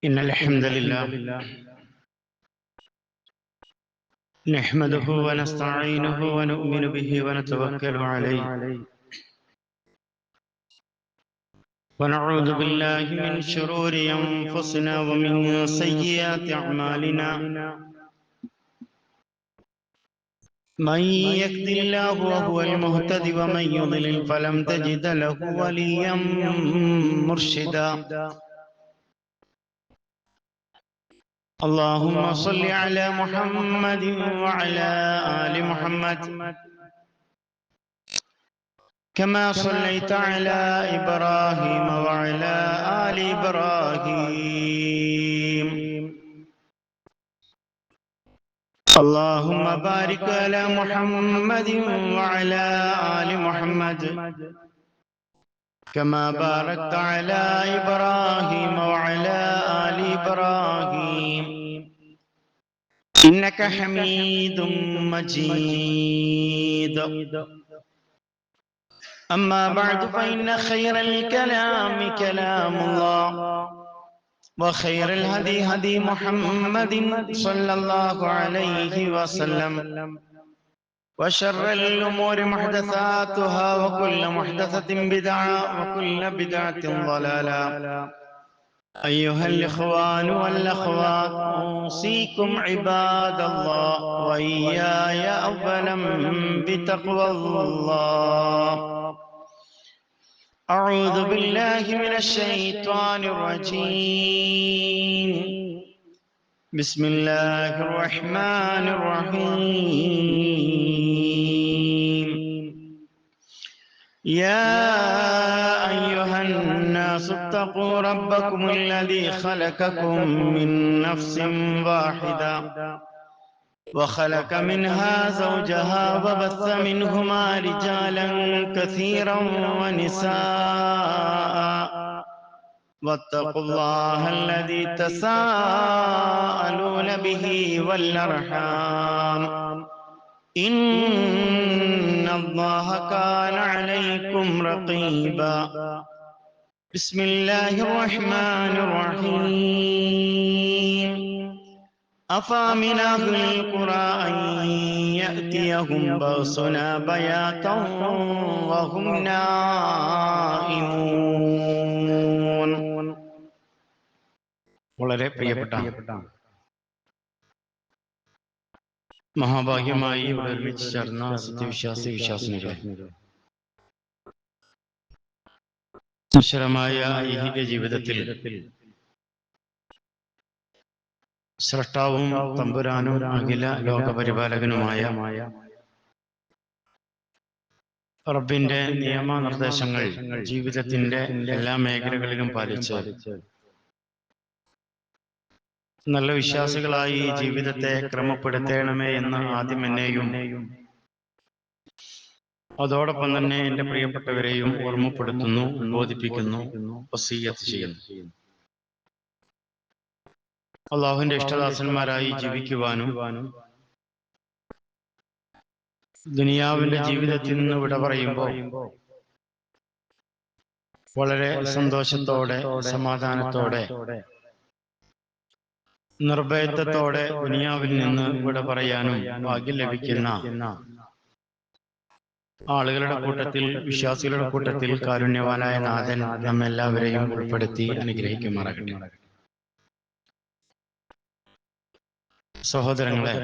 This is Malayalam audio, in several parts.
إن الحمد لله نحمده ونستعينه ونؤمن به ونتوكل عليه ونعوذ بالله من شرور أنفسنا ومن سيئات أعمالنا من يهد الله وهو المهتد ومن يضلل فلن تجد له وليا مرشدا اللهم صل على محمد وعلى آل محمد كما صليت على إبراهيم وعلى آل إبراهيم اللهم بارك على محمد وعلى آل محمد كما باركت على إبراهيم وعلى آل إبراهيم إنك حميد مجيد أما بعد فإن خير الكلام كلام الله وخير الهدي هدي محمد صلى الله عليه وسلم وشر الأمور محدثاتها وكل محدثة بدعة وكل بدعة ضلالة أيها الإخوان والأخوات أوصيكم عباد الله وإياي أولا بتقوى الله أعوذ بالله من الشيطان الرجيم بسم الله الرحمن الرحيم يا أيها الناس اتقوا ربكم الذي خلقكم من نفس واحدة وخلق منها زوجها وبث منهما رجالا كثيرا ونساء واتقوا الله الذي تساءلون به والأرحام إن الله كان عليكم رقيبا بسم الله الرحمن الرحيم أفمن أهل القرى أن يأتيهم بأسنا بياتا وهم نائمون. വളരെ പ്രിയപ്പെട്ട മഹാഭാഗ്യമായി ഇവിടെ ഒരുമിച്ച് ചേർന്ന സത്യവിശ്വാസി വിശ്വാസിനികളെ, നശ്വരമായ ഐഹിക ജീവിതത്തിൽ സ്രഷ്ടാവും തമ്പുരാനും അഖില ലോകപരിപാലകനുമായ റബ്ബിന്റെ നിയമനിർദ്ദേശങ്ങൾ ജീവിതത്തിന്റെ എല്ലാ മേഖലകളിലും പാലിച്ച് നല്ല വിശ്വാസികളായി ജീവിതത്തെ ക്രമപ്പെടുത്തണമേ എന്ന് ആദ്യം എന്നെയും അതോടൊപ്പം തന്നെ എന്റെ പ്രിയപ്പെട്ടവരെയും ഓർമ്മപ്പെടുത്തുന്നു, ബോധിപ്പിക്കുന്നു, വസിയ്യത്ത് ചെയ്യുന്നു. അള്ളാഹുവിന്റെ ഇഷ്ടദാസന്മാരായി ജീവിക്കുവാനും ദുനിയാവിന്റെ ജീവിതത്തിൽ നിന്ന് വിട പറയുമ്പോൾ വളരെ സന്തോഷത്തോടെ, സമാധാനത്തോടെ, നിർഭയത്വത്തോടെ ദുനിയാവിൽ നിന്ന് വിട പറയാനും ഭാഗ്യം ലഭിക്കുന്ന ആളുകളുടെ കൂട്ടത്തിൽ, വിശ്വാസികളുടെ കൂട്ടത്തിൽ കാരുണ്യവാനായ നാഥൻ നമ്മെല്ലാവരെയും ഉൾപ്പെടുത്തി അനുഗ്രഹിക്കുമാറാകട്ടെ. സഹോദരങ്ങളെ,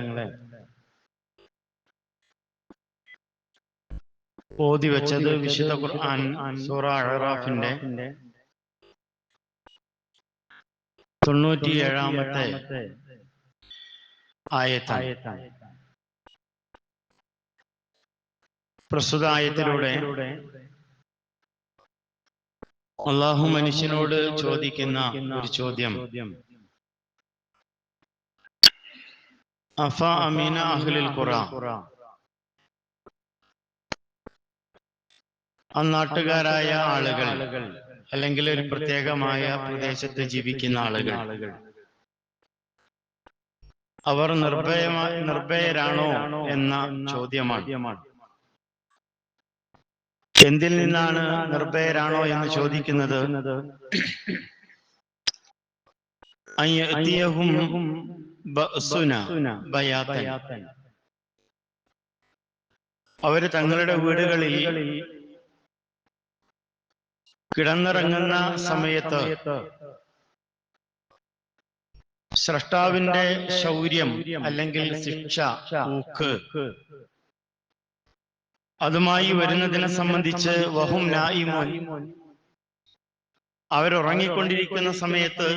ഓതി വെച്ചത് വിശുദ്ധ ഖുർആൻ സൂറ അഅറാഫിന്റെ 97-ാമത്തെ ആയത്താണ്. പ്രസ്തുത ആയത്തിലൂടെ അല്ലാഹു മനുഷ്യനോട് ചോദിക്കുന്ന ഒരു ചോദ്യം, അഫ അമീന അഹ്ലുൽ ഖുറ, അന്നാട്ടുകാരായ ആളുകൾ അല്ലെങ്കിൽ ഒരു പ്രത്യേകമായ പ്രദേശത്ത് ജീവിക്കുന്ന ആളുകൾ, അവർ നിർഭയരാണോ എന്ന ചോദ്യമാണ്. എന്തിൽ നിന്നാണ് നിർഭയരാണോ എന്ന് ചോദിക്കുന്നത്? അൻ യഅതിയഹും ബഅസുന ബയാതൻ, അവര് തങ്ങളുടെ വീടുകളിൽ കിടന്നിറങ്ങുന്ന സമയത്ത് സ്രഷ്ടാവിന്റെ ശൗര്യം അല്ലെങ്കിൽ ശിക്ഷ, ഊക്ക് അതുമായി വരുന്നതിനെ സംബന്ധിച്ച് വഹും നായിമൂൻ, അവരുറങ്ങിക്കൊണ്ടിരിക്കുന്ന സമയത്ത്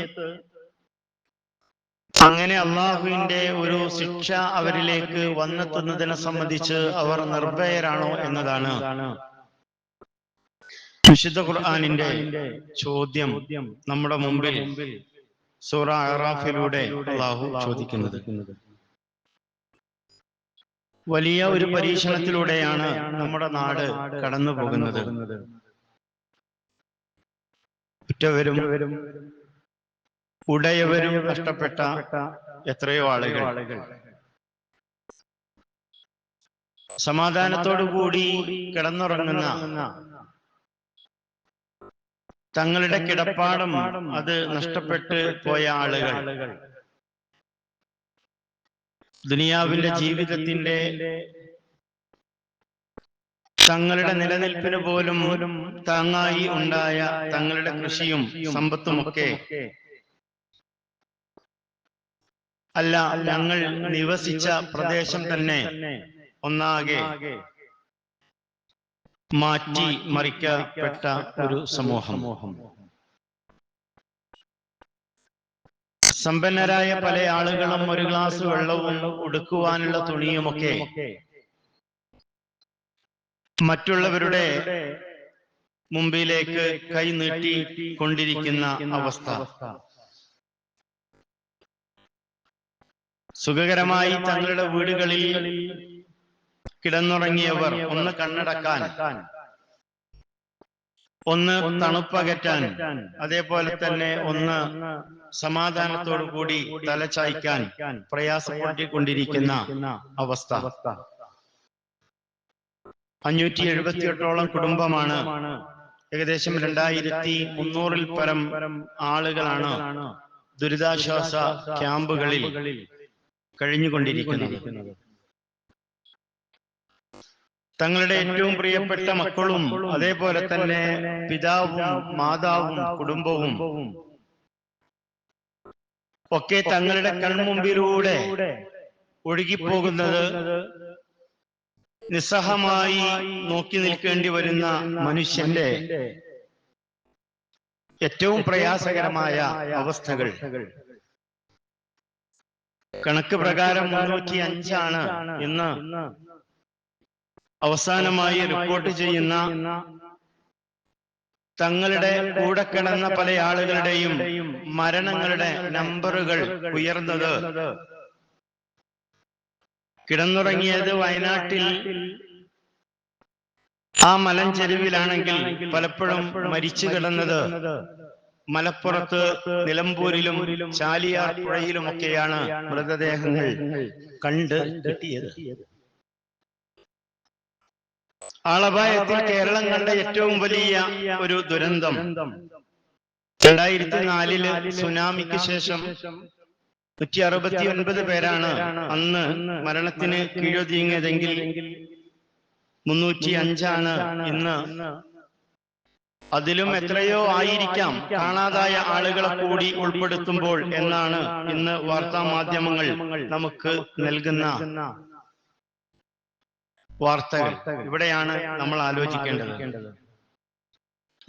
അങ്ങനെ അള്ളാഹുവിന്റെ ഒരു ശിക്ഷ അവരിലേക്ക് വന്നെത്തുന്നതിനെ സംബന്ധിച്ച് അവർ നിർഭയരാണോ എന്നതാണ് വിശുദ്ധ ഖുർആനിന്റെ ചോദ്യം നമ്മുടെ മുമ്പിൽ സൂറ അറാഫിലൂടെ അള്ളാഹു ചോദിക്കുന്നത്. വലിയ ഒരു പരീക്ഷണത്തിലൂടെയാണ് നമ്മുടെ നാട് കടന്നു പോകുന്നത്. ഉറ്റവരും ഉടയവരും നഷ്ടപ്പെട്ട എത്രയോ ആളുകൾ സമാധാനത്തോടുകൂടി കിടന്നുറങ്ങുന്ന, തങ്ങളുടെ കിടപ്പാടം അത് നഷ്ടപ്പെട്ട് പോയ ആളുകൾ, ദുനിയാവിന്റെ ജീവിതത്തിന്റെ തങ്ങളുടെ നിലനിൽപ്പിന് പോലും താങ്ങായി ഉണ്ടായ തങ്ങളുടെ കൃഷിയും സമ്പത്തുമൊക്കെ അല്ല, ഞങ്ങൾ നിവസിച്ച പ്രദേശം തന്നെ ഒന്നാകെ മാറ്റി മറിക്കപ്പെട്ട ഒരു സമൂഹം. സമ്പന്നരായ പല ആളുകളും ഒരു ഗ്ലാസ് വെള്ളവും ഉടുക്കുവാനുള്ള തുണിയുമൊക്കെ മറ്റുള്ളവരുടെ മുമ്പിലേക്ക് കൈ നീട്ടി കൊണ്ടിരിക്കുന്ന അവസ്ഥ. സുഖകരമായി തങ്ങളുടെ വീടുകളിൽ കിടന്നുറങ്ങിയവർ ഒന്ന് കണ്ണടക്കാൻ, ഒന്ന് തണുപ്പകറ്റാൻ, അതേപോലെ തന്നെ ഒന്ന് സമാധാനത്തോടു കൂടി തലചായ്ക്കാൻ പ്രയാസപ്പെട്ടുകൊണ്ടിരിക്കുന്ന അവസ്ഥ. 578ഓളം കുടുംബമാണ്, ഏകദേശം 2300-ൽ പരം ആളുകളാണ് ദുരിതാശ്വാസ ക്യാമ്പുകളിൽ കഴിഞ്ഞുകൊണ്ടിരിക്കുന്നത്. തങ്ങളുടെ ഏറ്റവും പ്രിയപ്പെട്ട മക്കളും അതേപോലെ തന്നെ പിതാവും മാതാവും കുടുംബവും ഒക്കെ തങ്ങളുടെ കൺമുമ്പിലൂടെ ഒഴുകിപ്പോകുന്നത് നിസ്സഹമായി നോക്കി നിൽക്കേണ്ടി വരുന്ന മനുഷ്യന്റെ ഏറ്റവും പ്രയാസകരമായ അവസ്ഥകൾ. കണക്ക് പ്രകാരം 305 ഇന്ന് അവസാനമായി റിപ്പോർട്ട് ചെയ്യുന്ന തങ്ങളുടെ കൂടെ കിടന്ന പല ആളുകളുടെയും മരണങ്ങളുടെ നമ്പറുകൾ ഉയർന്നത്. കിടന്നുറങ്ങിയത് വയനാട്ടിൽ ആ മലഞ്ചെരുവിലാണെങ്കിൽ പലപ്പോഴും മരിച്ചു കിടന്നത് മലപ്പുറത്ത് നിലമ്പൂരിലും ചാലിയാർ പുഴയിലുമൊക്കെയാണ് മൃതദേഹങ്ങൾ കണ്ട് കിട്ടിയത്. ആളപായത്തിൽ കേരളം കണ്ട ഏറ്റവും വലിയ ഒരു ദുരന്തം 2004-ല് സുനാമിക്ക് ശേഷം 169 പേരാണ് അന്ന് മരണത്തിന് കീഴൊതുങ്ങിയതെങ്കിൽ 305 ഇന്ന്. അതിലും എത്രയോ ആയിരിക്കാം കാണാതായ ആളുകളെ കൂടി ഉൾപ്പെടുത്തുമ്പോൾ എന്നാണ് ഇന്ന് വാർത്താ മാധ്യമങ്ങൾ നമുക്ക് നൽകുന്ന വാർത്തകൾ. ഇവിടെയാണ് നമ്മൾ ആലോചിക്കേണ്ടത്.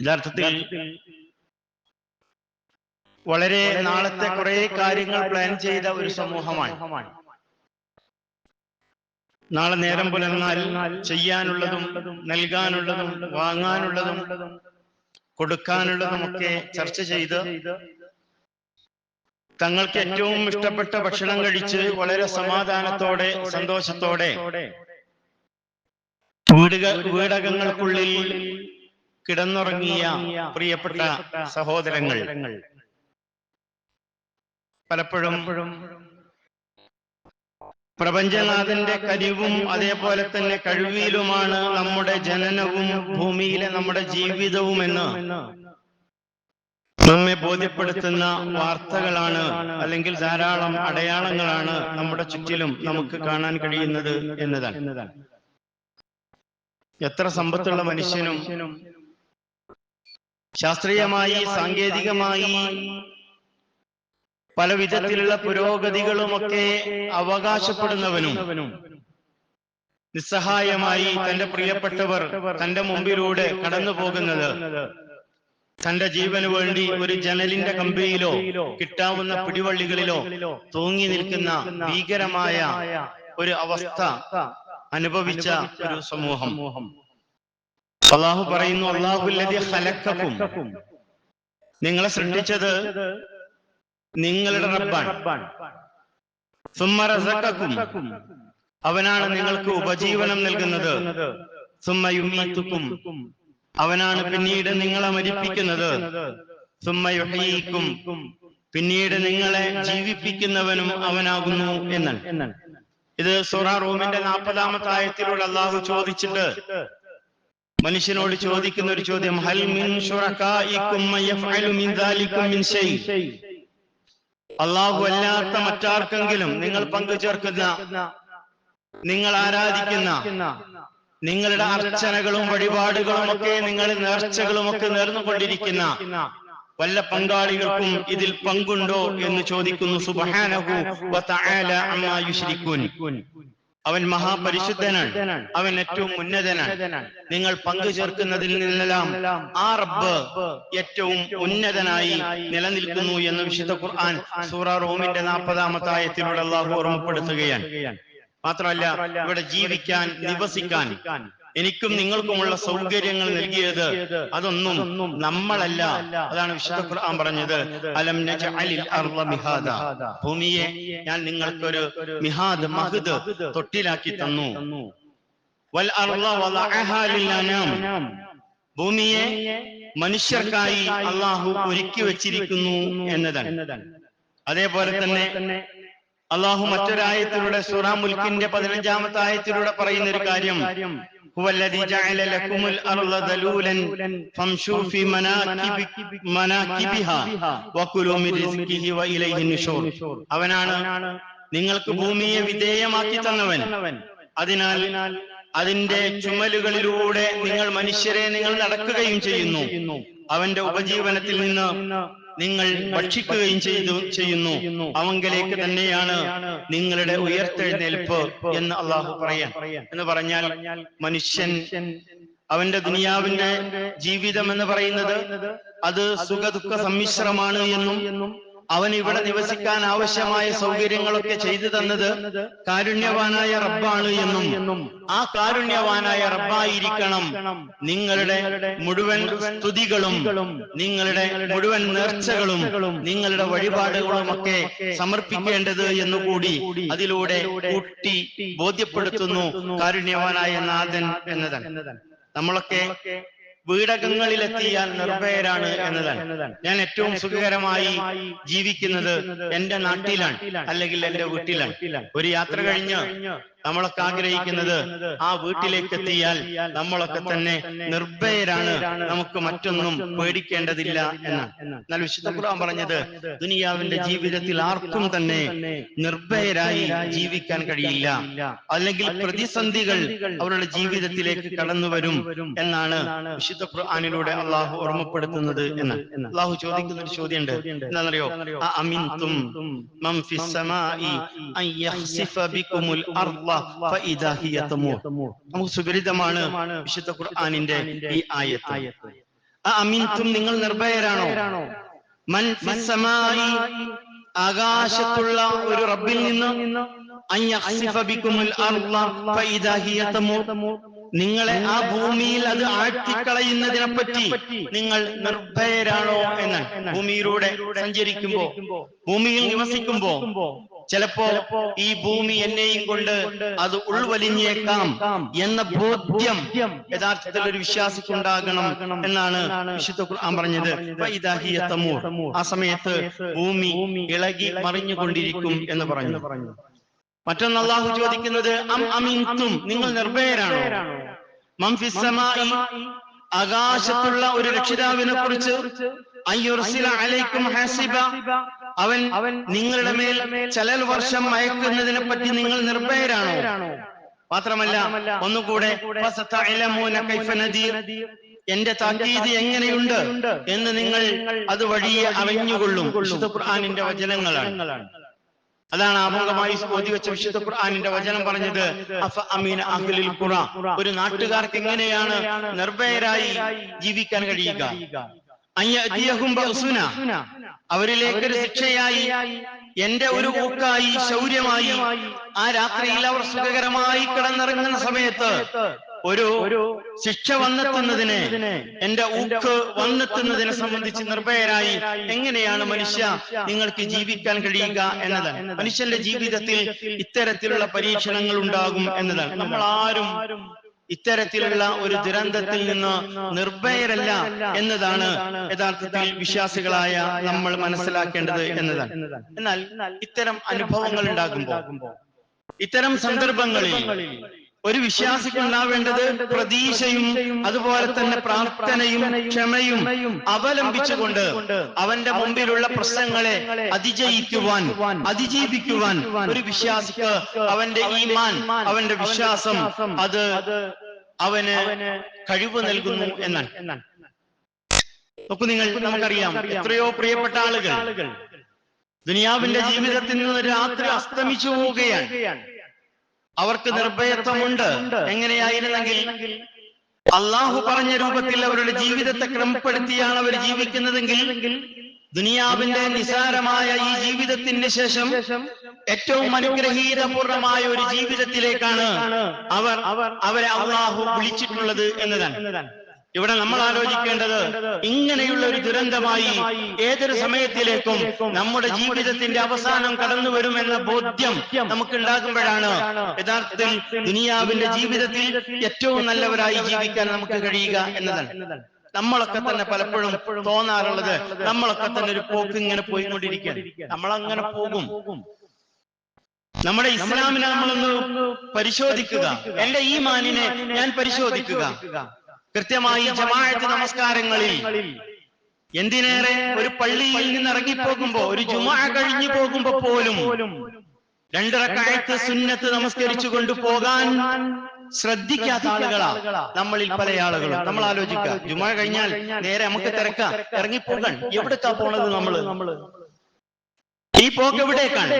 യഥാർത്ഥത്തിൽ വളരെ നാളത്തെ കുറെ കാര്യങ്ങൾ പ്ലാൻ ചെയ്ത ഒരു സമൂഹമാണ്. നാളെ നേരം പുലർന്നാൽ ചെയ്യാനുള്ളതും നൽകാനുള്ളതും വാങ്ങാനുള്ളതും കൊടുക്കാനുള്ളതുമൊക്കെ ചർച്ച ചെയ്ത് തങ്ങൾക്ക് ഏറ്റവും ഇഷ്ടപ്പെട്ട ഭക്ഷണം കഴിച്ച് വളരെ സമാധാനത്തോടെ സന്തോഷത്തോടെ വീടകങ്ങൾക്കുള്ളിൽ കിടന്നുറങ്ങിയ പ്രിയപ്പെട്ട സഹോദരങ്ങൾ പലപ്പോഴും പ്രപഞ്ചനാഥന്റെ കനിവും അതേപോലെ തന്നെ കഴിവിലുമാണ് നമ്മുടെ ജനനവും ഭൂമിയിലെ നമ്മുടെ ജീവിതവുമെന്ന് നമ്മെ ബോധ്യപ്പെടുത്തുന്ന വാർത്തകളാണ്, അല്ലെങ്കിൽ ധാരാളം അടയാളങ്ങളാണ് നമ്മുടെ ചുറ്റിലും നമുക്ക് കാണാൻ കഴിയുന്നത് എന്നതാണ്. എത്ര സമ്പത്തുള്ള മനുഷ്യനും ശാസ്ത്രീയമായി സാങ്കേതികമായി പല വിധത്തിലുള്ള പുരോഗതികളുമൊക്കെ അവകാശപ്പെടുന്നവനും നിസ്സഹായമായി തന്റെ പ്രിയപ്പെട്ടവർ തന്റെ മുമ്പിലൂടെ കടന്നു പോകുന്നത് തന്റെ ജീവന് വേണ്ടി ഒരു ജനലിന്റെ കമ്പിയിലോ കിട്ടാവുന്ന പിടിവള്ളികളിലോ തൂങ്ങി നിൽക്കുന്ന ഭീകരമായ ഒരു അവസ്ഥ അനുഭവിച്ച ഒരു സമൂഹം. അല്ലാഹു പറയുന്നു, അല്ലാഹുല്ലദീ ഖലഖകും, നിങ്ങളെ സൃഷ്ടിച്ചത് നിങ്ങളുടെ റബ്ബാണ്. സുമ്മ റസഖകും, അവനാണ് നിങ്ങൾക്ക് ഉപജീവനം നൽകുന്നത്. സുമ്മ യുമീതുകും, അവനാണ് പിന്നീട് നിങ്ങളെ മരിപ്പിക്കുന്നത്. സുമ്മ യുഹ്യീകും, പിന്നീട് നിങ്ങളെ ജീവിപ്പിക്കുന്നവനും അവനാകുന്നു എന്നാണ്. ഇത് സൂറ റൂമിന്റെ 40-ാമത്തെ ആയത്തിലൂടെ അല്ലാഹു ചോദിച്ചിട്ട് മനുഷ്യനോട് ചോദിക്കുന്ന ഒരു ചോദ്യം, ഹൽ മിൻ ശുറകാഇകും മൻ യഫ്അലു മിൻ ദാലികും മിൻ ഷൈ. അല്ലാഹു അല്ലാത്ത മറ്റാർക്കെങ്കിലും നിങ്ങൾ പങ്കു ചേർക്കുന്ന, നിങ്ങൾ ആരാധിക്കുന്ന, നിങ്ങളുടെ അർച്ചനകളും വഴിപാടുകളും ഒക്കെ, നിങ്ങൾ നേർച്ചകളും ഒക്കെ നേർന്നുകൊണ്ടിരിക്കുന്ന വല്ല പങ്കാളികൾക്കും ഇതിൽ പങ്കുണ്ടോ എന്ന് ചോദിക്കുന്നു. സുബ്ഹാനഹു വ തആല അമ്മാ യുശ്രികൂൻ. അവൻ മഹാപരിശുദ്ധനാണ്, അവൻ ഏറ്റവും ഉന്നതനാണ്. നിങ്ങൾ പങ്കു ചേർക്കുന്നതിൽ നിന്നെല്ലാം ആ റബ്ബ് ഏറ്റവും ഉന്നതനായി നിലനിൽക്കുന്നു എന്ന് വിശുദ്ധ ഖുർആൻ സൂറ റൂമിന്റെ 40-ാമത്തെ ആയത്തിലൂടെ അല്ലാഹു ഓർമ്മപ്പെടുത്തുകയാണ്. മാത്രമല്ല, ഇവിടെ ജീവിക്കാൻ, നിവസിക്കാൻ എനിക്കും നിങ്ങൾക്കുമുള്ള സൗകര്യങ്ങൾ നൽകിയത് അതൊന്നും നമ്മളല്ല. അതാണ് വിശുദ്ധ ഖുർആൻ പറഞ്ഞത്, അലം നജഅലിൽ അർള മിഹാദ, ഭൂമിയെ ഞാൻ നിങ്ങൾക്കൊരു മിഹാദ്, മഹ്ദ്, തൊട്ടിലാക്കി തന്നു. വൽ അർള വദഅഹാ ലിൽ അനാം, ഭൂമിയെ മനുഷ്യർക്കായി അല്ലാഹു ഒരുക്കി വെച്ചിരിക്കുന്നു എന്നതാണ്. അതേപോലെ തന്നെ അല്ലാഹു മറ്റൊരായത്തിലൂടെ സൂറ മുൽക്കിന്റെ 15-ാമത്തെ ആയത്തിലൂടെ പറയുന്ന ഒരു കാര്യം, ഹുവല്ലദീ ജഅല ലക്കുമുൽ അർള ദലൂലൻ ഫംശൂ ഫീ മനാകിബിഹാ വകുലൂ മിൻ റിസ്ഖിഹി വഇലൈഹി നുശൂർ. അവനാണ് നിങ്ങൾക്ക് ഭൂമിയെ വിധേയമാക്കി തന്നവൻ. അതിനാൽ അതിന്റെ ചുമലുകളിലൂടെ നിങ്ങൾ മനുഷ്യരെ നിങ്ങൾ നടക്കുകയും ചെയ്യുന്നു. അവന്റെ ഉപജീവനത്തിൽ നിന്ന് നിങ്ങൾ ഭക്ഷിക്കുകയും ചെയ്യുന്നു. അവങ്കലേക്ക് തന്നെയാണ് നിങ്ങളുടെ ഉയർത്തെഴുന്നേൽപ്പ് എന്ന് അല്ലാഹു പറയാൻ. എന്ന് പറഞ്ഞാൽ മനുഷ്യൻ അവന്റെ ദുനിയാവിന്റെ ജീവിതം എന്ന് പറയുന്നത് അത് സുഖദുഃഖ സമ്മിശ്രമാണ് എന്നും അവൻ ഇവിടെ നിവസിക്കാൻ ആവശ്യമായ സൗകര്യങ്ങളൊക്കെ ചെയ്തു തന്നത് കാരുണ്യവാനായ റബ്ബാണ് എന്നും ആ കാരുണ്യവാനായ റബ്ബായിരിക്കണം നിങ്ങളുടെ മുഴുവൻ സ്തുതികളും, നിങ്ങളുടെ മുഴുവൻ നേർച്ചകളും, നിങ്ങളുടെ വഴിപാടുകളും ഒക്കെ സമർപ്പിക്കേണ്ടത് എന്നുകൂടി അതിലൂടെ കൂട്ടി ബോധ്യപ്പെടുത്തുന്നു കാരുണ്യവാനായ നാഥൻ എന്നതാണ്. നമ്മളൊക്കെ വീടകങ്ങളിലെത്തിയാൽ നിർഭയരാണ് എന്നതാണ്. ഞാൻ ഏറ്റവും സുഖകരമായി ജീവിക്കുന്നത് എന്റെ നാട്ടിലാണ്, അല്ലെങ്കിൽ എന്റെ വീട്ടിലാണ്. ഒരു യാത്ര കഴിഞ്ഞ് നമ്മളൊക്കെ ആഗ്രഹിക്കുന്നത് ആ വീട്ടിലേക്ക് എത്തിയാൽ നമ്മളൊക്കെ തന്നെ നിർഭയരാണ്, നമുക്ക് മറ്റൊന്നും പേടിക്കേണ്ടതില്ല എന്നാണ്. എന്നാൽ വിശുദ്ധ ഖുർആൻ പറഞ്ഞത് ദുനിയാവിന്റെ ജീവിതത്തിൽ ആർക്കും തന്നെ നിർഭയരായി ജീവിക്കാൻ കഴിയില്ല, അല്ലെങ്കിൽ പ്രതിസന്ധികൾ അവരുടെ ജീവിതത്തിലേക്ക് കടന്നു വരും എന്നാണ് വിശുദ്ധ ഖുർആനിലൂടെ അള്ളാഹു ഓർമ്മപ്പെടുത്തുന്നത് എന്ന്. അള്ളാഹു ചോദിക്കുന്ന ഒരു ചോദ്യമുണ്ട്, എന്താണെന്നറിയോ? അഅമിൻതും മൻ ഫിസ് സമാഇ അൻ യഖ്സിഫ ബികുമുൽ അർള ഫഇദാ ഹിയ തമൂർ. നമുക്ക് സുപരിചിതമാണ് വിശുദ്ധ ഖുർആനിന്റെ ഈ ആയത്ത്. അഅമിൻതും, നിങ്ങൾ നിർഭയരാണോ? മൻ ഫിസ് സമാഇ, ആകാശത്തുള്ള ഒരു റബ്ബിൽ നിന്ന്, അൻ യഖ്സിഫ ബികുമുൽ അർള ഫഇദാ ഹിയ തമൂർ, നിങ്ങളെ ആ ഭൂമിയിൽ അത് ആഴ്ത്തിക്കളയുന്നതിനെ പറ്റി നിങ്ങൾ നിർഭയരാണോ എന്നാണ്. ഭൂമിയിലൂടെ സഞ്ചരിക്കുമ്പോ, ഭൂമിയിൽ നിവസിക്കുമ്പോ ചിലപ്പോ ഈ ഭൂമി എന്നെയും കൊണ്ട് അത് ഉൾവലിഞ്ഞേക്കാം എന്ന ബോധ്യം യഥാർത്ഥത്തിൽ ഒരു വിശ്വാസിക്കുണ്ടാകണം എന്നാണ് വിശുദ്ധ ഖുർആൻ പറഞ്ഞത്. ഫഇദാ ഹിയ തമൂർ, ആ സമയത്ത് ഭൂമി ഇളകി മറിഞ്ഞുകൊണ്ടിരിക്കും എന്ന് പറഞ്ഞു. മറ്റൊന്ന് അല്ലാഹു ചോദിക്കുന്നത് അം അമിൻതും, നിങ്ങൾ നിർഭയരാണോ? മൻ ഫിസ് സമാഇ, ആകാശത്തുള്ള ഒരു രക്ഷിതാവിനെ കുറിച്ച്, അയ്യുർസില അലൈക്കും ഹാസിബ, അവൻ നിങ്ങളുടെ മേൽ ചലൽ വർഷം അയക്കുന്നതിനെ പറ്റി നിങ്ങൾ നിർഭയരാണോ? മാത്രമല്ല ഒന്നുകൂടെ എന്റെ താക്കീത് എങ്ങനെയുണ്ട് എന്ന് നിങ്ങൾ അത് വഴിയെ അറിഞ്ഞുകൊള്ളും. വിശുദ്ധ ഖുർആനിന്റെ വചനങ്ങളാണ്. അതാണ് ആമുഖമായി ഓതി വെച്ച വിശുദ്ധ ഖുർആനിന്റെ വചനം പറഞ്ഞത്. അഫ അമീന അഹ്ലിൽ ഖുറ, ഒരു നാട്ടുകാർക്ക് എങ്ങനെയാണ് നിർഭയരായി ജീവിക്കാൻ കഴിയുക? അയ്യഅതിയഹും ബഅസുന, അവരിലേക്ക് ഒരു ശിക്ഷയായി, എന്റെ ഒരു ഊക്കായി, ശൗര്യമായി ആ രാത്രിയിൽ അവർ സുഖകരമായി കിടന്നിറങ്ങുന്ന സമയത്ത് ഒരു ശിക്ഷ വന്നെത്തുന്നതിന്, എന്റെ ഊക്ക് വന്നെത്തുന്നതിനെ സംബന്ധിച്ച് നിർഭയരായി എങ്ങനെയാണ് മനുഷ്യ നിങ്ങൾക്ക് ജീവിക്കാൻ കഴിയുക എന്നതാണ്. മനുഷ്യന്റെ ജീവിതത്തിൽ ഇത്തരത്തിലുള്ള പരീക്ഷണങ്ങൾ ഉണ്ടാകും എന്നതാണ്. നമ്മൾ ആരും ഇത്തരത്തിലുള്ള ഒരു ദുരന്തത്തിൽ നിന്ന് നിർഭയരല്ല എന്നതാണ് യഥാർത്ഥത്തിൽ വിശ്വാസികളായ നമ്മൾ മനസ്സിലാക്കേണ്ടത് എന്നതാണ്. എന്നാൽ ഇത്തരം അനുഭവങ്ങൾ ഉണ്ടാകുമ്പോൾ, ഇത്തരം സന്ദർഭങ്ങളിൽ ഒരു വിശ്വാസിക്കുണ്ടാവേണ്ടത് പ്രതീക്ഷയും അതുപോലെ തന്നെ പ്രാർത്ഥനയും ക്ഷമയും അവലംബിച്ചുകൊണ്ട് അവന്റെ മുമ്പിലുള്ള പ്രശ്നങ്ങളെ അതിജീവിക്കുവാൻ ഒരു വിശ്വാസിക്ക് അവന്റെ ഈമാൻ, അവന്റെ വിശ്വാസം അത് അവന് കഴിവ് നൽകുന്നു എന്നാണ്. നോക്കൂ, നമുക്കറിയാം എത്രയോ പ്രിയപ്പെട്ട ആളുകൾ ദുനിയാവിന്റെ ജീവിതത്തിൽ നിന്ന് രാത്രി അസ്തമിച്ചു പോവുകയാണ്. അവർക്ക് നിർഭയത്വമുണ്ട്. എങ്ങനെയായിരുന്നെങ്കിൽ അള്ളാഹു പറഞ്ഞ രൂപത്തിൽ അവരുടെ ജീവിതത്തെ ക്രമപ്പെടുത്തിയാണ് അവർ ജീവിക്കുന്നതെങ്കിൽ ദുനിയാവിന്റെ നിസാരമായ ഈ ജീവിതത്തിന് ശേഷം ഏറ്റവും അനുഗ്രഹീതപൂർണമായ ഒരു ജീവിതത്തിലേക്കാണ് അവരെ അള്ളാഹു വിളിച്ചിട്ടുള്ളത് എന്നതാണ്. ഇവിടെ നമ്മൾ ആലോചിക്കേണ്ടത്, ഇങ്ങനെയുള്ള ഒരു ദുരന്തമായി ഏതൊരു സമയത്തിലേക്കും നമ്മുടെ ജീവിതത്തിന്റെ അവസാനം കടന്നു വരുമെന്ന ബോധ്യം നമുക്കുണ്ടാകുമ്പോഴാണ് യഥാർത്ഥത്തിൽ ദുനിയാവിന്റെ ജീവിതത്തിൽ ഏറ്റവും നല്ലവരായി ജീവിക്കാൻ നമുക്ക് കഴിയുക എന്നതാണ്. നമ്മളൊക്കെ തന്നെ പലപ്പോഴും തോന്നാറുള്ളത്, നമ്മളൊക്കെ തന്നെ ഒരു പോക്ക് ഇങ്ങനെ പോയിക്കൊണ്ടിരിക്കുകയാണ്, നമ്മളങ്ങനെ പോകും. നമ്മുടെ ഇസ്ലാമിനെ നമ്മളൊന്ന് പരിശോധിക്കുക, എന്റെ ഈമാനിനെ ഞാൻ പരിശോധിക്കുക. കൃത്യമായി ജമാഅത്ത് നമസ്കാരങ്ങളിൽ, എന്തിനേറെ ഒരു പള്ളിയിൽ നിന്ന് ഇറങ്ങിപ്പോകുമ്പോ, ഒരു ജുമുഅ കഴിഞ്ഞു പോകുമ്പോ പോലും 2 റക്അത്ത് സുന്നത്ത് നമസ്കരിച്ചു കൊണ്ടുപോകാൻ ശ്രദ്ധിക്കാത്ത ആളുകളാ നമ്മളിൽ പല ആളുകളും. നമ്മൾ ആലോചിക്കുക, ജുമുഅ കഴിഞ്ഞാൽ നേരെ നമുക്ക് തിരക്കാം, ഇറങ്ങിപ്പോകാൻ. എവിടേക്കാ പോണത് നമ്മള്? ഈ പോക്ക് എവിടേക്കാണ്?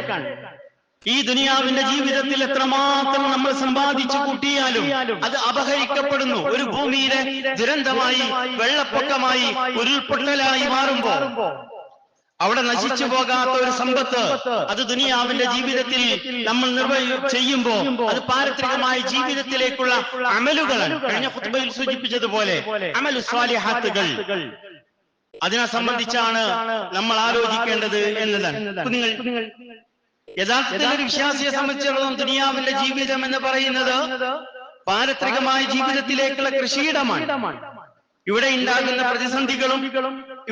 ഈ ദുനിയാവിന്റെ ജീവിതത്തിൽ എത്രമാത്രം നമ്മൾ സമ്പാദിച്ചു കൂട്ടിയാലും അത് അപഹരിക്കപ്പെടുന്നു. ഒരു ഭൂമിയിലെ ദുരന്തമായി, വെള്ളപ്പൊക്കമായി, ഉരുൾപൊട്ടലായി മാറുമ്പോ അവിടെ നശിച്ചു പോകാത്ത ഒരു സമ്പത്ത് അത് ദുനിയാവിന്റെ ജീവിതത്തിൽ നമ്മൾ ചെയ്യുമ്പോ അത് പാരത്രികമായ ജീവിതത്തിലേക്കുള്ള അമലുകളാണ്. കഴിഞ്ഞ ഖുത്ബയിൽ സൂചിപ്പിച്ചതുപോലെ അമലു സ്വാലിഹാത്തുകൾ, അതിനെ സംബന്ധിച്ചാണ് നമ്മൾ ആലോചിക്കേണ്ടത് എന്നതാണ്. നിങ്ങൾ യഥാർത്ഥത്തിൽ ഒരു വിശ്വാസിയെ സംബന്ധിച്ചിടത്തോളം ദുനിയാവിന്റെ ജീവിതം എന്ന് പറയുന്നത് പാരത്രികമായ ജീവിതത്തിലേക്കുള്ള കൃഷിയിടമാണ്. ഇവിടെ ഉണ്ടാകുന്ന പ്രതിസന്ധികളും,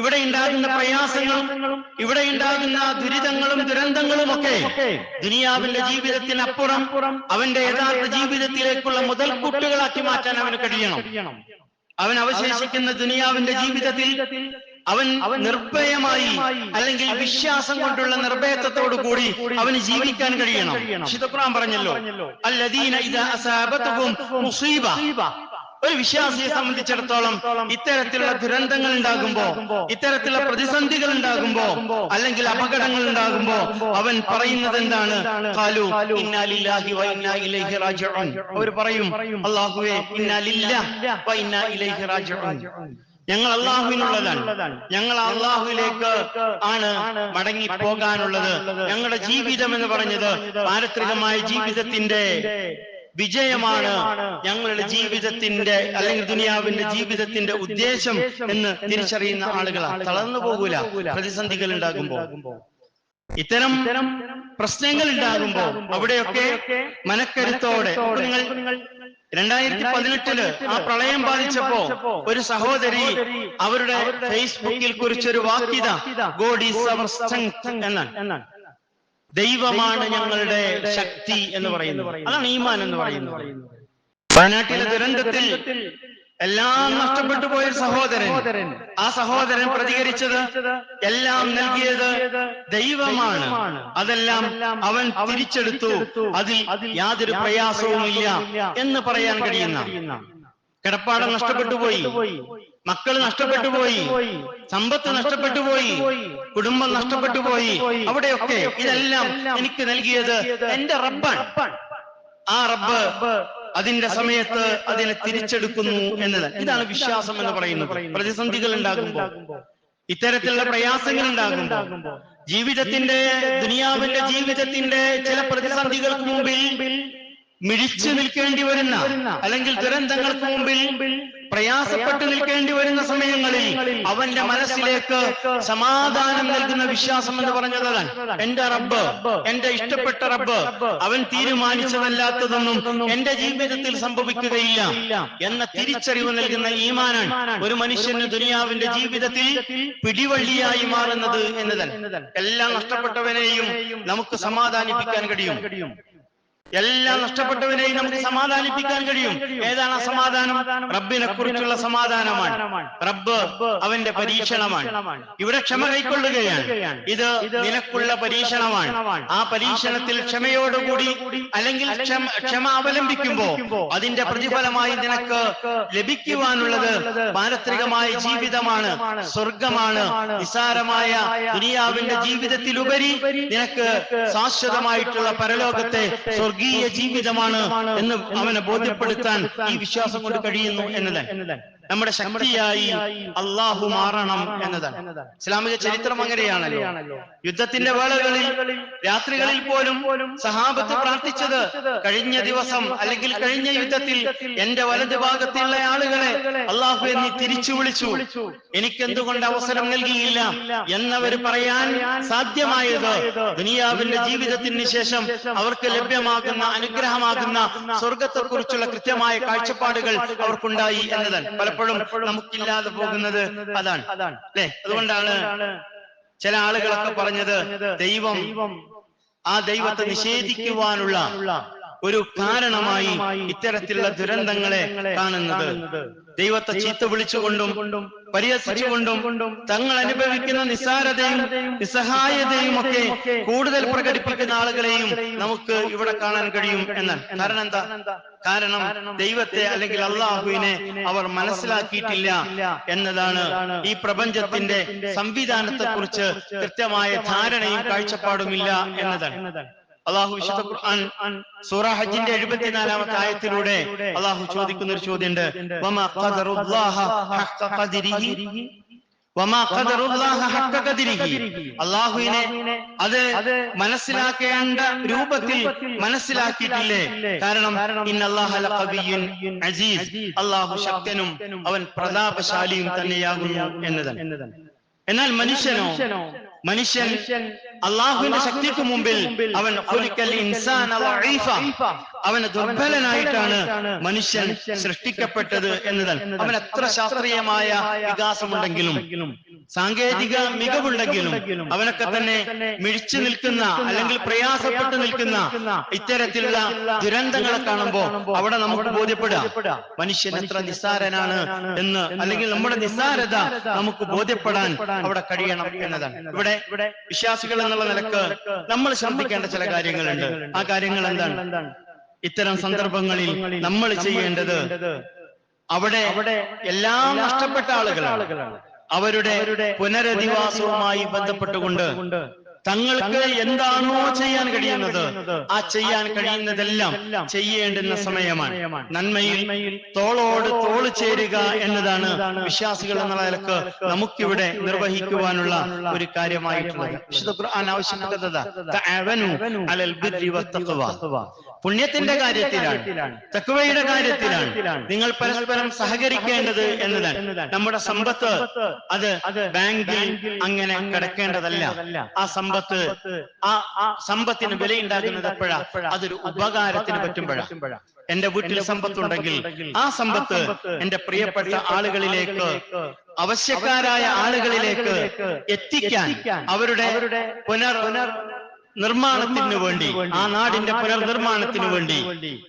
ഇവിടെ ഉണ്ടാകുന്ന പ്രയാസങ്ങളും, ഇവിടെ ഉണ്ടാകുന്ന ദുരിതങ്ങളും ദുരന്തങ്ങളും ഒക്കെ ദുനിയാവിന്റെ ജീവിതത്തിനപ്പുറം അവന്റെ യഥാർത്ഥ ജീവിതത്തിലേക്കുള്ള മുതൽക്കൂട്ടുകളാക്കി മാറ്റാൻ അവന് കഴിയണം. അവൻ അവശേഷിക്കുന്ന ദുനിയാവിന്റെ ജീവിതത്തിൽ അവൻ നിർഭയമായി, അല്ലെങ്കിൽ വിശ്വാസം കൊണ്ടുള്ള നിർഭയത്വത്തോടു കൂടി അവന് ജീവിക്കാൻ കഴിയണം. വിശുദ്ധ ഖുർആൻ പറഞ്ഞല്ലോ, അല്ലദീന ഇദാ അസാബതുഹും മുസീബ, ഒരു വിശ്വാസിയെ സംബന്ധിച്ചിടത്തോളം ഇത്തരത്തിലുള്ള ദുരന്തങ്ങൾ ഉണ്ടാകുമ്പോ, ഇത്തരത്തിലുള്ള പ്രതിസന്ധികൾ ഉണ്ടാകുമ്പോ, അല്ലെങ്കിൽ അപകടങ്ങൾ ഉണ്ടാകുമ്പോ അവൻ പറയുന്നത് എന്താണ്? ഖാലു ഇന്നാ ലില്ലാഹി വ ഇന്നാ ഇലൈഹി റാജിഊൻ. അവർ പറയും, അല്ലാഹുവേ, ഇന്നാ ലില്ലാഹി വ ഇന്നാ ഇലൈഹി റാജിഊൻ, ഞങ്ങൾ അള്ളാഹുവിനുള്ളതാണ്, ഞങ്ങൾ അള്ളാഹുവിലേക്ക് ആണ് മടങ്ങി പോകാനുള്ളത്. ഞങ്ങളുടെ ജീവിതം എന്ന് പറഞ്ഞത് പാരത്രികമായ ജീവിതത്തിന്റെ വിജയമാണ്, ഞങ്ങളുടെ ജീവിതത്തിന്റെ അല്ലെങ്കിൽ ദുനിയാവിന്റെ ജീവിതത്തിന്റെ ഉദ്ദേശം എന്ന് തിരിച്ചറിയുന്ന ആളുകളാണ്. തളർന്നു പോകൂല പ്രതിസന്ധികൾ ഉണ്ടാകുമ്പോ, ഇത്തരം പ്രശ്നങ്ങൾ ഉണ്ടാകുമ്പോ അവിടെയൊക്കെ മനക്കരുത്തോടെ. നിങ്ങൾ 2018 ആ പ്രളയം ബാധിച്ചപ്പോ ഒരു സഹോദരി അവരുടെ ഫേസ്ബുക്കിൽ കുറിച്ചൊരു വാക്യത, ഗോഡ് ഈസ് അവർ സ്ട്രെങ്ത് എന്നാണ്. ദൈവമാണ് ഞങ്ങളുടെ ശക്തി എന്ന് പറയുന്നത്. അതാണ് ഈമാൻ എന്ന് പറയുന്നത്. വയനാട്ടിലെ ദുരന്തത്തിൽ എല്ലാം നഷ്ടപ്പെട്ടു പോയ സഹോദരൻ, ആ സഹോദരൻ പ്രതികരിച്ചത് എല്ലാം നൽകിയത് ദൈവമാണ്, അതെല്ലാം അവൻ തിരിച്ചെടുത്തു, അതിൽ യാതൊരു പ്രയാസവുമില്ല എന്ന് പറയാൻ കഴിയുന്ന, കിടപ്പാടം നഷ്ടപ്പെട്ടു പോയി, മക്കൾ നഷ്ടപ്പെട്ടു പോയി, സമ്പത്ത് നഷ്ടപ്പെട്ടു പോയി, കുടുംബം നഷ്ടപ്പെട്ടു പോയി, അവിടെയൊക്കെ ഇതെല്ലാം എനിക്ക് നൽകിയത് എന്റെ റബ്ബാണ്. ആ റബ്ബ് അതിന്റെ സമയത്ത് അതിനെ തിരിച്ചെടുക്കുന്നു എന്നത്. ഇതാണ് വിശ്വാസം എന്ന് പറയുന്നത്. പ്രതിസന്ധികൾ ഉണ്ടാകുമ്പോൾ, ഇത്തരത്തിലുള്ള പ്രയാസങ്ങൾ ഉണ്ടാകുമ്പോൾ, ജീവിതത്തിന്റെ ദുനിയാവിന്റെ ജീവിതത്തിന്റെ ചില പ്രതിസന്ധികൾക്ക് മുമ്പിൽ മിഴിച്ചു നിൽക്കേണ്ടി വരുന്ന, അല്ലെങ്കിൽ ദുരന്തങ്ങൾക്ക് മുമ്പിൽ പ്രയാസപ്പെട്ടു നിൽക്കേണ്ടി വരുന്ന സമയങ്ങളിൽ അവന്റെ മനസ്സിലേക്ക് സമാധാനം നൽകുന്ന വിശ്വാസം എന്ന് പറഞ്ഞതാണ് എന്റെ റബ്ബ്, എന്റെ ഇഷ്ടപ്പെട്ട റബ്ബ്, അവൻ തീരുമാനിച്ചതല്ലാത്തതൊന്നും എന്റെ ജീവിതത്തിൽ സംഭവിക്കുകയില്ല എന്ന തിരിച്ചറിവ് നൽകുന്ന ഈമാനാണ് ഒരു മനുഷ്യന് ദുനിയാവിന്റെ ജീവിതത്തിൽ പിടിവള്ളിയായി മാറുന്നത് എന്നതാണ്. എല്ലാം നഷ്ടപ്പെട്ടവനെയും നമുക്ക് സമാധാനിപ്പിക്കാൻ കഴിയും, എല്ലാം നഷ്ടപ്പെട്ടവരെയും നമുക്ക് സമാധാനിപ്പിക്കാൻ കഴിയും. ഏതാണ് ആ സമാധാനം? റബ്ബിനെ കുറിച്ചുള്ള സമാധാനമാണ്. റബ്ബ് അവന്റെ പരീക്ഷണമാണ്. ഇവിടെ ക്ഷമ കൈക്കൊള്ളുകയാണ്. ഇത് നിനക്കുള്ള പരീക്ഷണമാണ്. ആ പരീക്ഷണത്തിൽ ക്ഷമയോടുകൂടി, അല്ലെങ്കിൽ ക്ഷമ അവലംബിക്കുമ്പോ അതിന്റെ പ്രതിഫലമായി നിനക്ക് ലഭിക്കുവാനുള്ളത് പാരത്രികമായ ജീവിതമാണ്, സ്വർഗമാണ്. നിസാരമായ ദുനിയാവിന്റെ ജീവിതത്തിലുപരി നിനക്ക് ശാശ്വതമായിട്ടുള്ള പരലോകത്തെ സ്വർഗീയ ജീവിതമാണ് എന്ന് അവനെ ബോധ്യപ്പെടുത്താൻ ഈ വിശ്വാസം കൊണ്ട് കഴിയുന്നു എന്നതാണ്. നമ്മുടെ ശക്തിയായി അള്ളാഹു മാറണം എന്നതാണ്. ഇസ്ലാമിക ചരിത്രം അങ്ങനെയാണല്ലോ. യുദ്ധത്തിന്റെ വേളകളിൽ, രാത്രികളിൽ പോലും സഹാബത്ത് പ്രാർത്ഥിച്ചത്, കഴിഞ്ഞ ദിവസം അല്ലെങ്കിൽ കഴിഞ്ഞ യുദ്ധത്തിൽ എന്റെ വലതു ഭാഗത്തുള്ള ആളുകളെ അള്ളാഹു നീ തിരിച്ചു വിളിച്ചു, എനിക്കെന്തുകൊണ്ട് അവസരം നൽകിയില്ല എന്നവർ പറയാൻ സാധ്യമായത് ദുനിയാവിന്റെ ജീവിതത്തിന് ശേഷം അവർക്ക് ലഭ്യമാകുന്ന, അനുഗ്രഹമാകുന്ന സ്വർഗത്തെ കുറിച്ചുള്ള കൃത്യമായ കാഴ്ചപ്പാടുകൾ അവർക്കുണ്ടായി എന്നതാണ്. പലപ്പോഴും നമുക്കില്ലാതെ പോകുന്നത് അതാണ് അല്ലെ. അതുകൊണ്ടാണ് ചില ആളുകളൊക്കെ പറഞ്ഞത് ദൈവം, ആ ദൈവത്തെ നിഷേധിക്കുവാനുള്ള ഒരു കാരണമായി ഇത്തരത്തിലുള്ള ദുരന്തങ്ങളെ കാണുന്നത്. ദൈവത്തെ ചീത്ത വിളിച്ചുകൊണ്ടും പരിഹസിച്ചുകൊണ്ടും തങ്ങൾ അനുഭവിക്കുന്ന നിസ്സാരതയും നിസ്സഹായതയും ഒക്കെ കൂടുതൽ പ്രകടിപ്പിക്കുന്ന ആളുകളെയും നമുക്ക് ഇവിടെ കാണാൻ കഴിയും എന്നാണ്. കാരണം എന്താ? കാരണം ദൈവത്തെ അല്ലെങ്കിൽ അള്ളാഹുവിനെ അവർ മനസ്സിലാക്കിയിട്ടില്ല എന്നതാണ്. ഈ പ്രപഞ്ചത്തിന്റെ സംവിധാനത്തെ കുറിച്ച് കൃത്യമായ ധാരണയും കാഴ്ചപ്പാടുമില്ല എന്നതാണ്. അള്ളാഹു വിശുദ്ധ ഖുർആൻ സൂറ ഹജ്ജിന്റെ 74-ാമത്തെ ആയത്തിലൂടെ അള്ളാഹു ചോദിക്കുന്ന ഒരു ചോദ്യമുണ്ട്. വമാ ഖദറുല്ലാഹ ഹഖ്ക ഖദ്രിഹി വമാ ഖദറുല്ലാഹ ഹഖ്ക ഖദ്രിഹി. അള്ളാഹുവിനെ അത് മനസ്സിലാക്കേണ്ട രൂപത്തിൽ മനസ്സിലാക്കിയിട്ടില്ലേ? കാരണം ഇന്നല്ലാഹ ലഖവിയ്യുൻ അസീസ്, അള്ളാഹു ശക്തനും അവൻ പ്രതാപശാലിയും തന്നെയാകുന്നു എന്നതാണ്. എന്നാൽ മനുഷ്യൻ അള്ളാഹുവിന്റെ ശക്തിക്ക് മുമ്പിൽ അവൻ അവന് ദുർബലനായിട്ടാണ് മനുഷ്യൻ സൃഷ്ടിക്കപ്പെട്ടത് എന്നതാണ്. അവൻ എത്ര ശാസ്ത്രീയമായ വികാസമുണ്ടെങ്കിലും സാങ്കേതിക മികവുണ്ടെങ്കിലും അവനൊക്കെ തന്നെ മിഴിച്ചു നിൽക്കുന്ന, അല്ലെങ്കിൽ പ്രയാസപ്പെട്ടു നിൽക്കുന്ന ഇത്തരത്തിലുള്ള ദുരന്തങ്ങളെ കാണുമ്പോൾ അവിടെ നമുക്ക് ബോധ്യപ്പെടാം മനുഷ്യൻ എത്ര നിസ്സാരനാണ് എന്ന്, അല്ലെങ്കിൽ നമ്മുടെ നിസ്സാരത നമുക്ക് ബോധ്യപ്പെടാൻ അവിടെ കഴിയണം എന്നതാണ്. ഇവിടെ വിശ്വാസികൾ എന്നുള്ള നിലക്ക് നമ്മൾ ശ്രദ്ധിക്കേണ്ട ചില കാര്യങ്ങളുണ്ട്. ആ കാര്യങ്ങൾ എന്താണ്? ഇത്തരം സന്ദർഭങ്ങളിൽ നമ്മൾ ചെയ്യേണ്ടത്, അവിടെ എല്ലാം നഷ്ടപ്പെട്ട ആളുകളാണ്, അവരുടെ പുനരധിവാസവുമായി ബന്ധപ്പെട്ടുകൊണ്ട് തങ്ങൾക്ക് എന്താണോ ചെയ്യാൻ കഴിയുന്നത് ആ ചെയ്യാൻ കഴിയുന്നതെല്ലാം ചെയ്യേണ്ടുന്ന സമയമാണ്. നന്മയിൽ തോളോട് തോള് ചേരുക എന്നതാണ് വിശ്വാസികൾ എന്നുള്ള നിലക്ക് നമുക്കിവിടെ നിർവഹിക്കുവാനുള്ള ഒരു കാര്യമായിട്ടുള്ളത്. വിശുദ്ധ ഖുർആൻ ആവശ്യപ്പെട്ടത് പുണ്യത്തിന്റെ കാര്യത്തിലാണ്, തഖ്വയുടെ കാര്യത്തിലാണ് നിങ്ങൾ പരസ്പരം സഹകരിക്കേണ്ടത് എന്നതാണ്. നമ്മുടെ സമ്പത്ത് അത് ബാങ്കിൽ അങ്ങനെ കിടക്കേണ്ടതല്ല. ആ സമ്പത്തിന് വിലയുണ്ടാകുന്നത് എപ്പോഴാ? അതൊരു ഉപകാരത്തിന് പറ്റുമ്പോഴാണ്. എന്റെ വീട്ടിൽ സമ്പത്തുണ്ടെങ്കിൽ ആ സമ്പത്ത് എന്റെ പ്രിയപ്പെട്ട ആളുകളിലേക്ക്, ആവശ്യക്കാരായ ആളുകളിലേക്ക് എത്തിക്കാൻ, അവരുടെ നിർമ്മാണത്തിന് വേണ്ടി, ആ നാടിന്റെ പുനർനിർമ്മാണത്തിന് വേണ്ടി,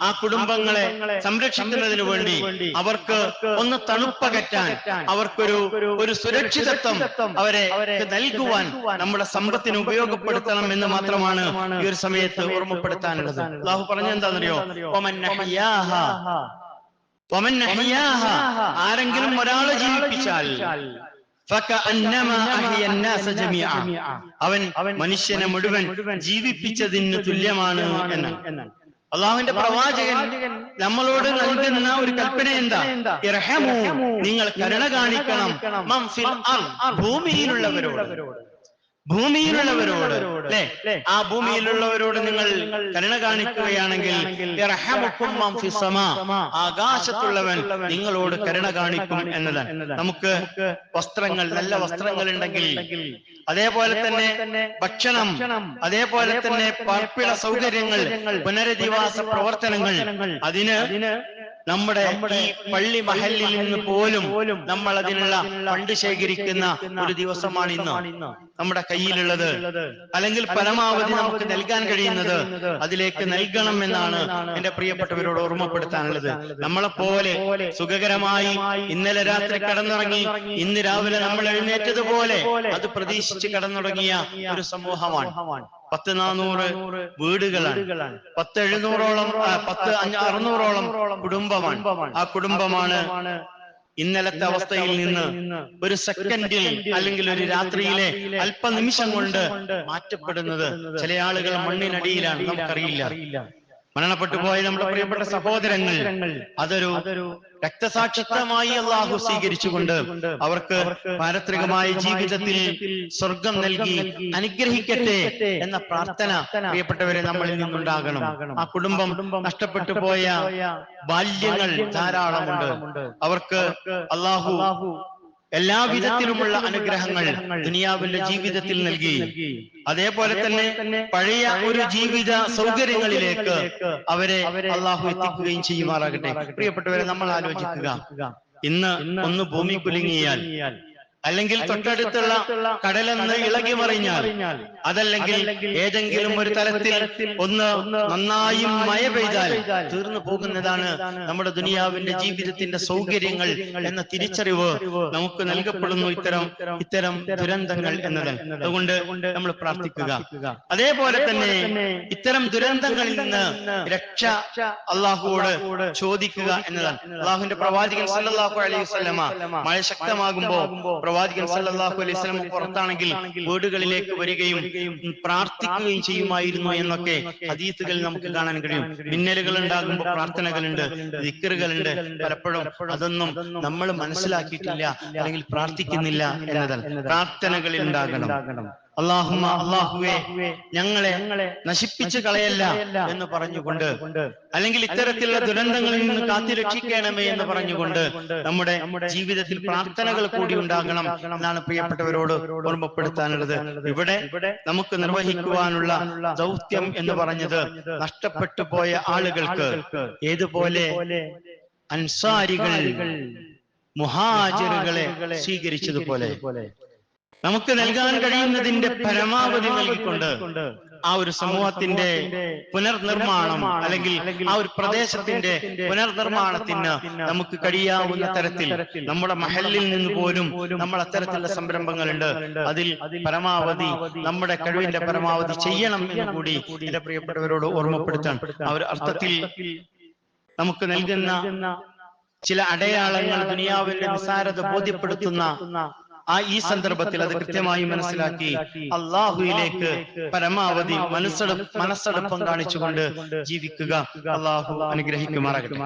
ആ കുടുംബങ്ങളെ സംരക്ഷിക്കുന്നതിന് വേണ്ടി, അവർക്ക് ഒന്ന് തണുപ്പകറ്റാൻ, അവർക്കൊരു സുരക്ഷിതത്വം അവരെ നൽകുവാൻ നമ്മുടെ സമ്പത്തിനെ ഉപയോഗപ്പെടുത്തണം എന്ന് മാത്രമാണ് ഈ ഒരു സമയത്ത് ഓർമ്മപ്പെടുത്താനുള്ളത്. അല്ലാഹു പറഞ്ഞെന്താണെന്നറിയോ? ആരെങ്കിലും ഒരാളെ ജീവിപ്പിച്ചാൽ അവൻ മനുഷ്യനെ മുഴുവൻ ജീവിപ്പിച്ചതിന് തുല്യമാണ് എന്നാണ്. അള്ളാഹുവിന്റെ പ്രവാചകൻ നമ്മളോട് നൽകുന്ന ഒരു കൽപ്പന എന്താ? ഇർഹമു, നിങ്ങൾ കരുണ കാണിക്കണം, മൻ ഫിൽ അർദ്, ഭൂമിയിലുള്ളവരോട് അല്ലെ, ആ ഭൂമിയിലുള്ളവരോട് നിങ്ങൾ കരുണ കാണിക്കുകയാണെങ്കിൽ ഇർഹമുക്കും മൻ ഫിസ് സമാ, ആകാശത്തുള്ളവൻ നിങ്ങളോട് കരുണ കാണിക്കും എന്നതാണ്. നമുക്ക് വസ്ത്രങ്ങൾ, നല്ല വസ്ത്രങ്ങൾ ഉണ്ടെങ്കിൽ, അതേപോലെ തന്നെ ഭക്ഷണം, അതേപോലെ തന്നെ പാർപ്പിട സൗകര്യങ്ങൾ, പുനരധിവാസ പ്രവർത്തനങ്ങൾ, അതിന് നമ്മുടെ ഈ പള്ളി മഹല്ലിൽ നിന്ന് പോലും നമ്മൾ അതിനുള്ള ഫണ്ട് ശേഖരിക്കുന്ന ഒരു ദിവസമാണ് ഇന്ന് നമ്മുടെ കയ്യിലുള്ളത്. അല്ലെങ്കിൽ പരമാവധി നമുക്ക് നൽകാൻ കഴിയുന്നത് അതിലേക്ക് നൽകണം എന്നാണ് എന്റെ പ്രിയപ്പെട്ടവരോട് ഓർമ്മപ്പെടുത്താനുള്ളത്. നമ്മളെപ്പോലെ സുഖകരമായി ഇന്നലെ രാത്രി കടന്നുറങ്ങി ഇന്ന് രാവിലെ നമ്മൾ എഴുന്നേറ്റതുപോലെ അത് പ്രതീക്ഷിച്ച് കടന്നുറങ്ങിയ ഒരു സമൂഹമാണ്. 400 വീടുകളാണ്, 600ഓളം കുടുംബമാണ്. ആ കുടുംബമാണ് ഇന്നലത്തെ അവസ്ഥയിൽ നിന്ന് ഒരു സെക്കൻഡിൽ അല്ലെങ്കിൽ ഒരു രാത്രിയിലെ അല്പനിമിഷം കൊണ്ട് മാറ്റപ്പെടുന്നത്. ചില ആളുകൾ മണ്ണിനടിയിലാണ്, നമുക്കറിയില്ല. മരണപ്പെട്ടു പോയ നമ്മുടെ പ്രിയപ്പെട്ട സഹോദരങ്ങൾ അതൊരു രക്തസാക്ഷിത്വമായി അള്ളാഹു സ്വീകരിച്ചുകൊണ്ട് അവർക്ക് പാരത്രികമായ ജീവിതത്തിൽ സ്വർഗം നൽകി അനുഗ്രഹിക്കട്ടെ എന്ന പ്രാർത്ഥന പ്രിയപ്പെട്ടവരെ നമ്മളിൽ നിന്നുണ്ടാകണം. ആ കുടുംബം നഷ്ടപ്പെട്ടു പോയ ബാല്യങ്ങൾ ധാരാളമുണ്ട്. അവർക്ക് അള്ളാഹു എല്ലാവിധത്തിലുമുള്ള അനുഗ്രഹങ്ങൾ ദുനിയാവിന്റെ ജീവിതത്തിൽ നൽകി. അതേപോലെ തന്നെ പഴയ ഒരു ജീവിത സൗകര്യങ്ങളിലേക്ക് അവരെ അള്ളാഹു എത്തിക്കുകയും ചെയ്യുമാറാകട്ടെ. പ്രിയപ്പെട്ടവരെ, നമ്മൾ ആലോചിക്കുക, ഇന്ന് ഒന്ന് ഭൂമി കുലുങ്ങിയാൽ, അല്ലെങ്കിൽ തൊട്ടടുത്തുള്ള കടലെന്ന് ഇളകി മറിഞ്ഞാൽ, അതല്ലെങ്കിൽ ഏതെങ്കിലും ഒരു തലത്തിൽ ഒന്ന് നന്നായി മഴ പെയ്താൽ തീർന്നു പോകുന്നതാണ് നമ്മുടെ ദുനിയാവിന്റെ ജീവിതത്തിന്റെ സൗകര്യങ്ങൾ എന്ന തിരിച്ചറിവ് നമുക്ക് നൽകപ്പെടുന്നു ഇത്തരം ദുരന്തങ്ങൾ എന്നതാണ്. അതുകൊണ്ട് നമ്മൾ പ്രാർത്ഥിക്കുക. അതേപോലെ തന്നെ ഇത്തരം ദുരന്തങ്ങളിൽ നിന്ന് രക്ഷ അള്ളാഹുവോട് ചോദിക്കുക എന്നതാണ്. അള്ളാഹുവിന്റെ പ്രവാചകൻ സല്ലല്ലാഹു അലൈഹി വസല്ലമ മഴ ശക്തമാകുമ്പോ പ്രവാചകൻ സല്ലല്ലാഹു അലൈഹി വസല്ലം പുറത്താണെങ്കിൽ വീടുകളിലേക്ക് വരികയും പ്രാർത്ഥിക്കുകയും ചെയ്യുമായിരുന്നു എന്നൊക്കെ ഹദീസുകൾ നമുക്ക് കാണാൻ കഴിയും. മിന്നലുകൾ ഉണ്ടാകുമ്പോൾ പ്രാർത്ഥനകളുണ്ട്, ദിക്റുകളുണ്ട്. പലപ്പോഴും അതൊന്നും നമ്മൾ മനസ്സിലാക്കിയിട്ടില്ല അല്ലെങ്കിൽ പ്രാർത്ഥിക്കുന്നില്ല എന്നതാണ്. പ്രാർത്ഥനകളിൽ ഉണ്ടാകണം. അല്ലാഹുവേ, ഞങ്ങളെ നശിപ്പിച്ചു കളയല്ല എന്ന് പറഞ്ഞുകൊണ്ട്, അല്ലെങ്കിൽ ഇത്തരത്തിലുള്ള ദുരന്തങ്ങളിൽ നിന്ന് കാത്തുരക്ഷിക്കണമേ എന്ന് പറഞ്ഞുകൊണ്ട് നമ്മുടെ ജീവിതത്തിൽ പ്രാർത്ഥനകൾ കൂടി ഉണ്ടാകണം എന്നാണ് പ്രിയപ്പെട്ടവരോട് ഓർമ്മപ്പെടുത്താനുള്ളത്. ഇവിടെ നമുക്ക് നിർവഹിക്കുവാനുള്ള ദൗത്യം എന്ന് പറഞ്ഞത് നഷ്ടപ്പെട്ടു പോയ ആളുകൾക്ക് ഏതുപോലെ അൻസാരികൾ മുഹാജിറുകളെ സ്വീകരിച്ചതുപോലെ നമുക്ക് നൽകാൻ കഴിയുന്നതിന്റെ പരമാവധി നൽകിക്കൊണ്ട് ആ ഒരു സമൂഹത്തിന്റെ പുനർനിർമ്മാണം, അല്ലെങ്കിൽ ആ ഒരു പ്രദേശത്തിന്റെ പുനർനിർമ്മാണത്തിന് നമുക്ക് കഴിയാവുന്ന തരത്തിൽ നമ്മുടെ മഹല്ലിൽ നിന്ന് പോലും നമ്മൾ അത്തരത്തിലുള്ള സംരംഭങ്ങളുണ്ട്. അതിൽ പരമാവധി നമ്മുടെ കഴിവിന്റെ പരമാവധി ചെയ്യണം എന്ന് കൂടി എന്റെ പ്രിയപ്പെട്ടവരോട് ഓർമ്മപ്പെടുത്താൻ. ആ ഒരു അർത്ഥത്തിൽ നമുക്ക് നൽകുന്ന ചില അടയാളങ്ങൾ ദുനിയാവിന്റെ നിസ്സാരത ബോധ്യപ്പെടുത്തുന്ന ഈ സന്ദർഭത്തിൽ അത് കൃത്യമായി മനസ്സിലാക്കി അള്ളാഹുവിലേക്ക് പരമാവധി മനസ്സെടുപ്പം കാണിച്ചുകൊണ്ട് ജീവിക്കുക. അള്ളാഹു അനുഗ്രഹിക്കുമാറാകട്ടെ.